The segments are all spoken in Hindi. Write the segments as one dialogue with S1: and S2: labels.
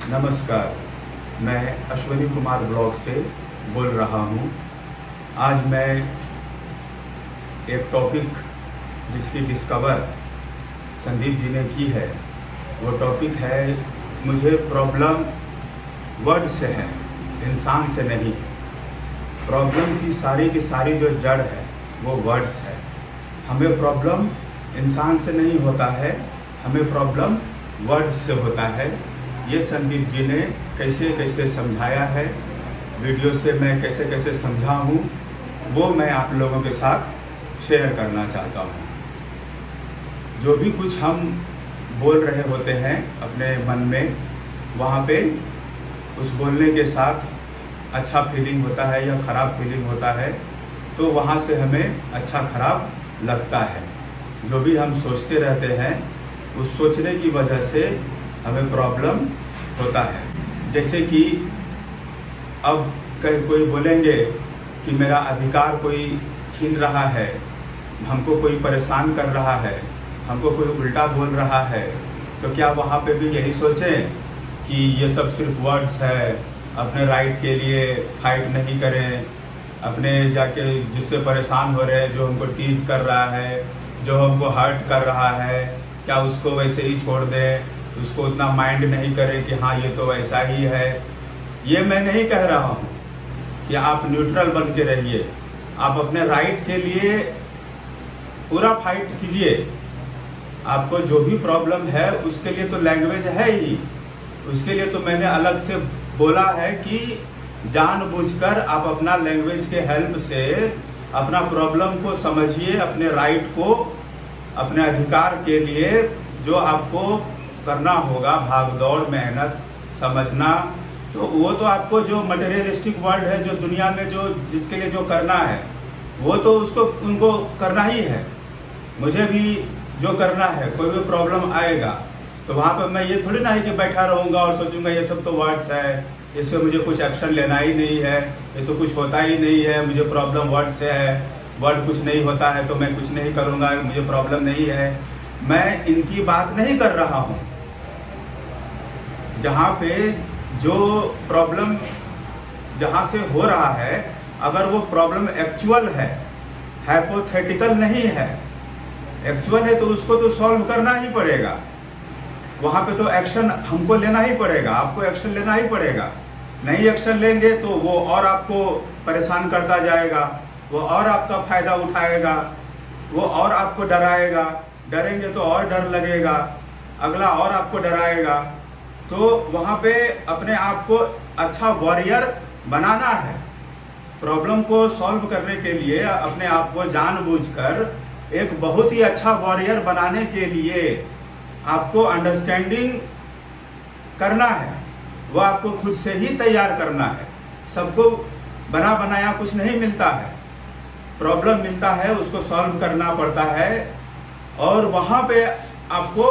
S1: नमस्कार, मैं अश्विनी कुमार ब्लॉग से बोल रहा हूँ। आज मैं एक टॉपिक जिसकी डिस्कवर संदीप जी ने की है, वो टॉपिक है मुझे प्रॉब्लम वर्ड से है, इंसान से नहीं। प्रॉब्लम की सारी जो जड़ है वो वर्ड्स है। हमें प्रॉब्लम इंसान से नहीं होता है, हमें प्रॉब्लम वर्ड्स से होता है। ये संदीप जी ने कैसे कैसे समझाया है, वीडियो से मैं कैसे कैसे समझा हूँ, वो मैं आप लोगों के साथ शेयर करना चाहता हूँ। जो भी कुछ हम बोल रहे होते हैं अपने मन में, वहाँ पे उस बोलने के साथ अच्छा फीलिंग होता है या ख़राब फीलिंग होता है, तो वहाँ से हमें अच्छा खराब लगता है। जो भी हम सोचते रहते हैं, उस सोचने की वजह से हमें प्रॉब्लम होता है। जैसे कि अब कोई बोलेंगे कि मेरा अधिकार कोई छीन रहा है, हमको कोई परेशान कर रहा है, हमको कोई उल्टा बोल रहा है, तो क्या वहाँ पे भी यही सोचें कि ये सब सिर्फ वर्ड्स है, अपने राइट के लिए फाइट नहीं करें, अपने जाके जिससे परेशान हो रहे हैं, जो हमको टीज कर रहा है, जो हमको हर्ट कर रहा है, क्या उसको वैसे ही छोड़ दें, उसको उतना माइंड नहीं करें कि हाँ ये तो वैसा ही है। ये मैं नहीं कह रहा हूँ कि आप न्यूट्रल बन के रहिए, आप अपने राइट के लिए पूरा फाइट कीजिए। आपको जो भी प्रॉब्लम है उसके लिए तो लैंग्वेज है ही, उसके लिए तो मैंने अलग से बोला है कि जानबूझकर आप अपना लैंग्वेज के हेल्प से अपना प्रॉब्लम को समझिए, अपने राइट को, अपने अधिकार के लिए जो आपको करना होगा, भाग दौड़, मेहनत, समझना, तो वो तो आपको जो मटेरियलिस्टिक वर्ल्ड है, जो दुनिया में जो जिसके लिए जो करना है, वो तो उसको उनको करना ही है। मुझे भी जो करना है, कोई भी प्रॉब्लम आएगा तो वहाँ पर मैं ये थोड़ी ना है कि बैठा रहूँगा और सोचूंगा ये सब तो वर्ड्स है, इस पर मुझे कुछ एक्शन लेना ही नहीं है, ये तो कुछ होता ही नहीं है, मुझे प्रॉब्लम वर्ड से है, वर्ड कुछ नहीं होता है तो मैं कुछ नहीं करूँगा, मुझे प्रॉब्लम नहीं है। मैं इनकी बात नहीं कर रहा हूँ। जहाँ पे जो प्रॉब्लम जहाँ से हो रहा है, अगर वो प्रॉब्लम एक्चुअल है, हाइपोथेटिकल नहीं है, एक्चुअल है, तो उसको तो सॉल्व करना ही पड़ेगा। वहाँ पे तो एक्शन हमको लेना ही पड़ेगा, आपको एक्शन लेना ही पड़ेगा। नहीं एक्शन लेंगे तो वो और आपको परेशान करता जाएगा, वो और आपका फायदा उठाएगा, वो और आपको डराएगा, डरेंगे तो और डर लगेगा, अगला और आपको डराएगा। तो वहाँ पे अपने आप को अच्छा वॉरियर बनाना है। प्रॉब्लम को सॉल्व करने के लिए अपने आप को जानबूझकर एक बहुत ही अच्छा वॉरियर बनाने के लिए आपको अंडरस्टैंडिंग करना है, वो आपको खुद से ही तैयार करना है। सबको बना बनाया कुछ नहीं मिलता है, प्रॉब्लम मिलता है, उसको सॉल्व करना पड़ता है। और वहाँ पे आपको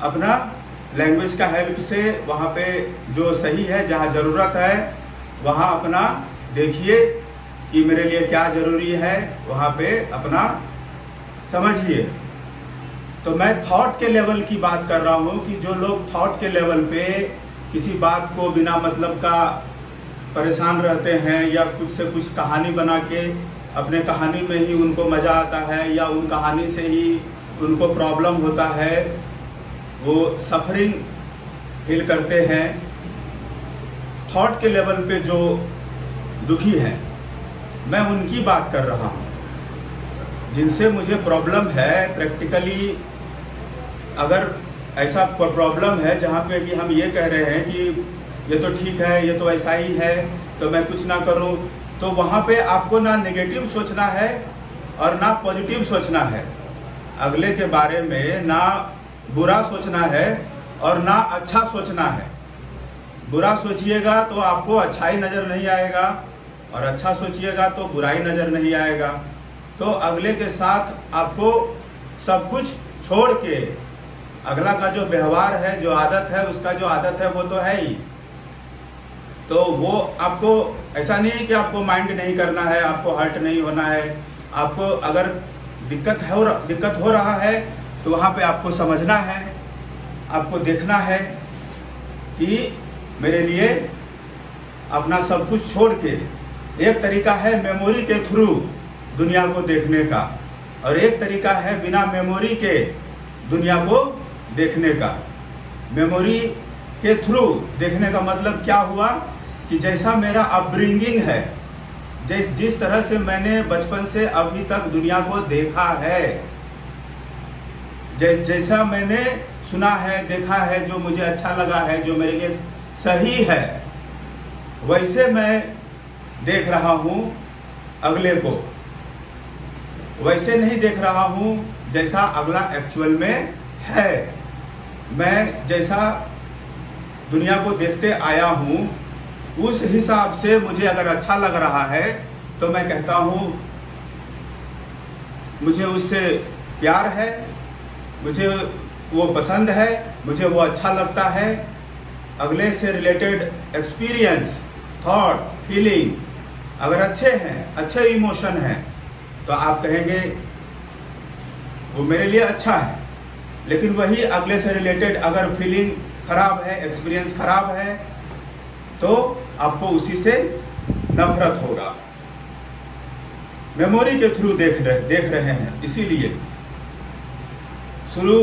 S1: अपना लैंग्वेज का हेल्प से वहाँ पे जो सही है, जहाँ ज़रूरत है, वहाँ अपना देखिए कि मेरे लिए क्या ज़रूरी है, वहाँ पे अपना समझिए। तो मैं थॉट के लेवल की बात कर रहा हूँ कि जो लोग थॉट के लेवल पे किसी बात को बिना मतलब का परेशान रहते हैं, या खुद से कुछ कहानी बना के अपने कहानी में ही उनको मज़ा आता है, या उन कहानी से ही उनको प्रॉब्लम होता है, वो सफरिंग फील करते हैं। थॉट के लेवल पे जो दुखी हैं, मैं उनकी बात कर रहा हूँ। जिनसे मुझे प्रॉब्लम है प्रैक्टिकली, अगर ऐसा प्रॉब्लम है जहाँ पे कि हम ये कह रहे हैं कि ये तो ठीक है, ये तो ऐसा ही है, तो मैं कुछ ना करूँ, तो वहाँ पे आपको ना नेगेटिव सोचना है और ना पॉजिटिव सोचना है। अगले के बारे में ना बुरा सोचना है और ना अच्छा सोचना है। बुरा सोचिएगा तो आपको अच्छाई नज़र नहीं आएगा, और अच्छा सोचिएगा तो बुराई नज़र नहीं आएगा। तो अगले के साथ आपको सब कुछ छोड़ के अगला का जो व्यवहार है, जो आदत है, उसका जो आदत है वो तो है ही, तो वो आपको ऐसा नहीं है कि आपको माइंड नहीं करना है, आपको हर्ट नहीं होना है। आपको अगर दिक्कत हो रहा है तो वहाँ पे आपको समझना है, आपको देखना है कि मेरे लिए अपना सब कुछ छोड़ के, एक तरीका है मेमोरी के थ्रू दुनिया को देखने का, और एक तरीका है बिना मेमोरी के दुनिया को देखने का। मेमोरी के थ्रू देखने का मतलब क्या हुआ कि जैसा मेरा अपब्रिंगिंग है, जिस तरह से मैंने बचपन से अभी तक दुनिया को देखा है, जैसा मैंने सुना है, देखा है, जो मुझे अच्छा लगा है, जो मेरे लिए सही है, वैसे मैं देख रहा हूँ अगले को। वैसे नहीं देख रहा हूँ जैसा अगला एक्चुअल में है। मैं जैसा दुनिया को देखते आया हूँ उस हिसाब से मुझे अगर अच्छा लग रहा है तो मैं कहता हूँ मुझे उससे प्यार है, मुझे वो पसंद है, मुझे वो अच्छा लगता है। अगले से रिलेटेड एक्सपीरियंस, थॉट, फीलिंग अगर अच्छे हैं, अच्छे इमोशन हैं, तो आप कहेंगे वो मेरे लिए अच्छा है। लेकिन वही अगले से रिलेटेड अगर फीलिंग खराब है, एक्सपीरियंस खराब है, तो आपको उसी से नफरत होगा। मेमोरी के थ्रू देख रहे हैं। इसीलिए शुरू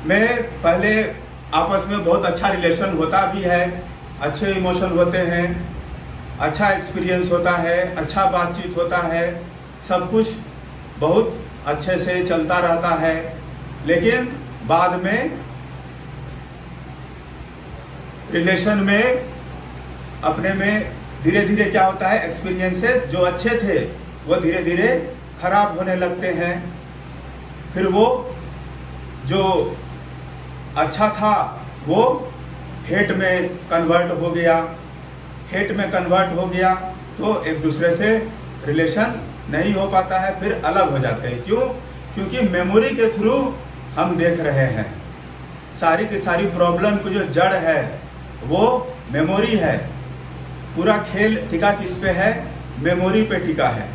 S1: में पहले आपस में बहुत अच्छा रिलेशन होता भी है, अच्छे इमोशन होते हैं, अच्छा एक्सपीरियंस होता है, अच्छा बातचीत होता है, सब कुछ बहुत अच्छे से चलता रहता है। लेकिन बाद में रिलेशन में अपने में धीरे धीरे क्या होता है, एक्सपीरियंसेस जो अच्छे थे वो धीरे धीरे खराब होने लगते हैं। फिर वो जो अच्छा था वो हेट में कन्वर्ट हो गया। हेट में कन्वर्ट हो गया तो एक दूसरे से रिलेशन नहीं हो पाता है, फिर अलग हो जाते हैं। क्यों? क्योंकि मेमोरी के थ्रू हम देख रहे हैं। सारी की सारी प्रॉब्लम की जो जड़ है वो मेमोरी है। पूरा खेल टिका किस पे है? मेमोरी पे टिका है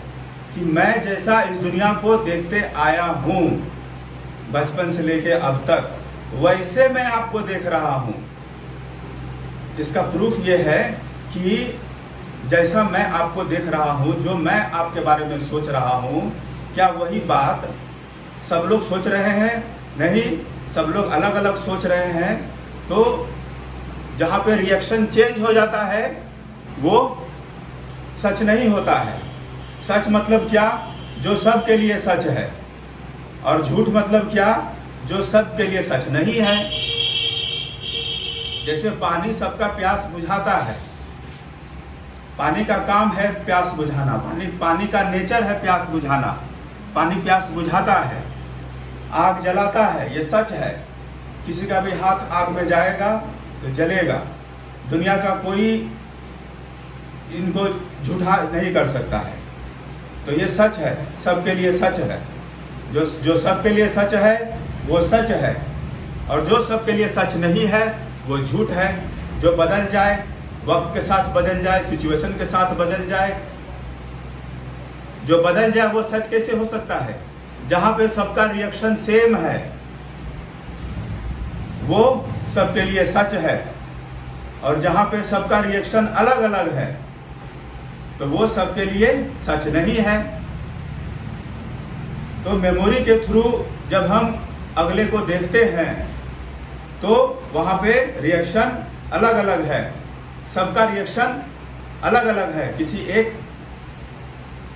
S1: कि मैं जैसा इस दुनिया को देखते आया हूँ बचपन से लेके अब तक, वैसे मैं आपको देख रहा हूँ। इसका प्रूफ ये है कि जैसा मैं आपको देख रहा हूँ, जो मैं आपके बारे में सोच रहा हूँ, क्या वही बात सब लोग सोच रहे हैं? नहीं, सब लोग अलग अलग सोच रहे हैं। तो जहाँ पे रिएक्शन चेंज हो जाता है वो सच नहीं होता है। सच मतलब क्या? जो सब के लिए सच है। और झूठ मतलब क्या? जो सब के लिए सच नहीं है। जैसे पानी सबका प्यास बुझाता है, पानी का काम है प्यास बुझाना, पानी का नेचर है प्यास बुझाना, पानी प्यास बुझाता है, आग जलाता है, ये सच है। किसी का भी हाथ आग में जाएगा तो जलेगा। दुनिया का कोई इनको झूठा नहीं कर सकता है। तो ये सच है, सबके लिए सच है। जो सबके लिए सच है वो सच है, और जो सबके लिए सच नहीं है वो झूठ है। जो बदल जाए, वक्त के साथ बदल जाए, सिचुएशन के साथ बदल जाए, जो बदल जाए वो सच कैसे हो सकता है? जहाँ पे सबका रिएक्शन सेम है वो सबके लिए सच है, और जहाँ पे सबका रिएक्शन अलग अलग है तो वो सबके लिए सच नहीं है। तो मेमोरी के थ्रू जब हम अगले को देखते हैं तो वहाँ पे रिएक्शन अलग अलग है, सबका रिएक्शन अलग अलग है किसी एक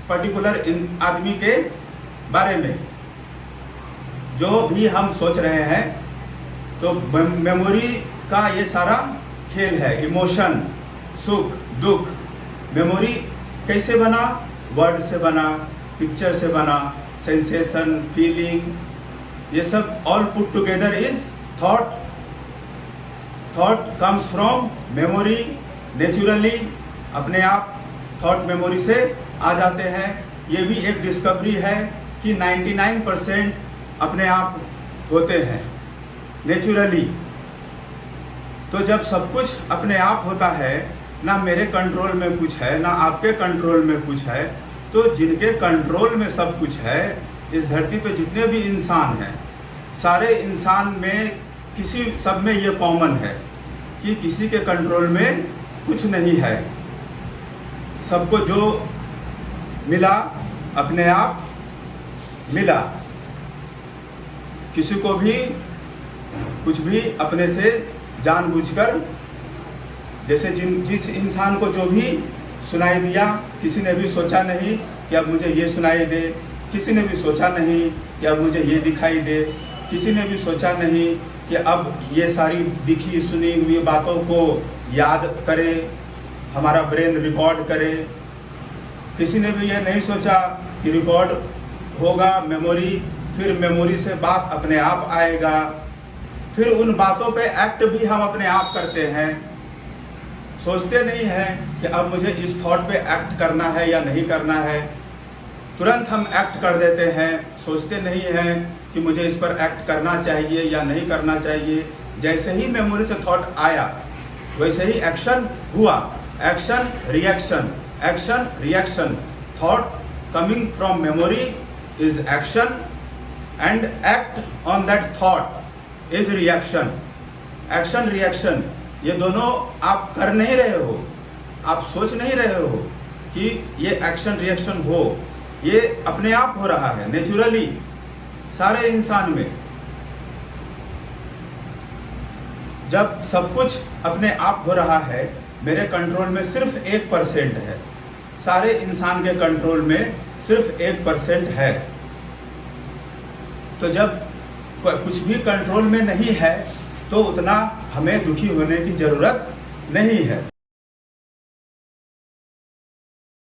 S1: पर्टिकुलर आदमी के बारे में। जो भी हम सोच रहे हैं, तो मेमोरी का ये सारा खेल है। इमोशन, सुख, दुख, मेमोरी कैसे बना? वर्ड से बना, पिक्चर से बना, सेंसेशन, फीलिंग, ये सब all put together is thought. Thought comes from memory naturally, अपने आप थॉट मेमोरी से आ जाते हैं। ये भी एक डिस्कवरी है कि 99% अपने आप होते हैं नेचुरली। तो जब सब कुछ अपने आप होता है, ना मेरे कंट्रोल में कुछ है, ना आपके कंट्रोल में कुछ है, तो जिनके कंट्रोल में सब कुछ है, इस धरती पे जितने भी इंसान हैं, सारे इंसान में किसी सब में ये कॉमन है कि किसी के कंट्रोल में कुछ नहीं है। सबको जो मिला अपने आप मिला, किसी को भी कुछ भी अपने से जानबूझकर, जैसे जिस इंसान को जो भी सुनाई दिया, किसी ने भी सोचा नहीं कि अब मुझे ये सुनाई दे, किसी ने भी सोचा नहीं कि अब मुझे ये दिखाई दे, किसी ने भी सोचा नहीं कि अब ये सारी दिखी सुनी हुई बातों को याद करे, हमारा ब्रेन रिकॉर्ड करे। किसी ने भी ये नहीं सोचा कि रिकॉर्ड होगा मेमोरी, फिर मेमोरी से बात अपने आप आएगा, फिर उन बातों पे एक्ट भी हम अपने आप करते हैं। सोचते नहीं हैं कि अब मुझे इस थॉट पे एक्ट करना है या नहीं करना है, तुरंत हम एक्ट कर देते हैं। सोचते नहीं हैं कि मुझे इस पर एक्ट करना चाहिए या नहीं करना चाहिए। जैसे ही मेमोरी से थॉट आया वैसे ही एक्शन हुआ। Action reaction, action reaction. Thought coming from memory is action and act on that thought is reaction. Action reaction ये दोनों आप कर नहीं रहे हो, आप सोच नहीं रहे हो कि ये एक्शन रिएक्शन हो, ये अपने आप हो रहा है नेचुरली सारे इंसान में। जब सब कुछ अपने आप हो रहा है, मेरे कंट्रोल में सिर्फ 1% है, सारे इंसान के कंट्रोल में सिर्फ 1% है। तो जब कुछ भी कंट्रोल में नहीं है तो उतना हमें दुखी होने की जरूरत नहीं है।